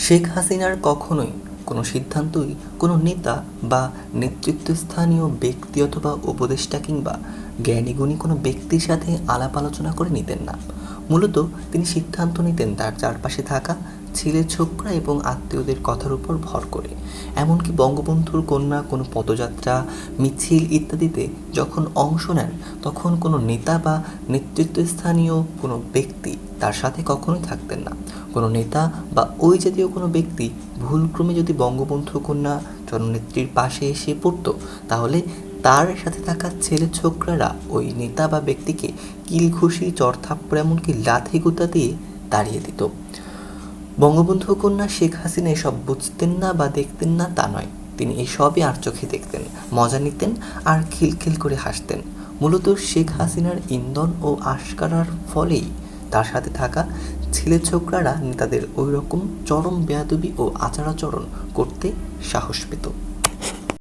শেখ হাসিনার কখনোই কোনো সিদ্ধান্তই কোনো নেতা বা নেতৃত্বস্থানীয় ব্যক্তি অথবা উপদেষ্টা কিংবা জ্ঞানীগুণী কোনো ব্যক্তির সাথে আলাপ আলোচনা করে নিতেন না। মূলত তিনি সিদ্ধান্ত নিতেন তার চারপাশে থাকা ছেলে ছোকরা এবং আত্মীয়দের কথার উপর ভর করে। এমনকি বঙ্গবন্ধুর কন্যা কোনো পদযাত্রা, মিছিল ইত্যাদিতে যখন অংশ নেন, তখন কোনো নেতা বা নেতৃত্বস্থানীয় কোনো ব্যক্তি তার সাথে কখনোই থাকতেন না। কোনো নেতা বা ওই জাতীয় কোনো ব্যক্তি ভুলক্রমে যদি বঙ্গবন্ধু কন্যা জননেত্রীর পাশে এসে পড়তো, তাহলে তার সাথে থাকা ছেলে ছোকরারা ওই নেতা বা ব্যক্তিকে কিল-ঘুষি, চড়-থাপ্পড় এমনকি লাথি-গুতা দিয়ে তাড়িয়ে দিত। বঙ্গবন্ধু কন্যা শেখ হাসিনা এসব বুঝতেন না বা দেখতেন না তা নয়, তিনি এসবই আর চোখে দেখতেন, মজা নিতেন আর খিলখিল করে হাসতেন। মূলত শেখ হাসিনার ইন্ধন ও আশকারার ফলেই তার সাথে থাকা ছেলে ছোকরারা নেতাদের ওই রকম চরম বেয়াদবি ও আচার-আচরণ করতে সাহস পেত।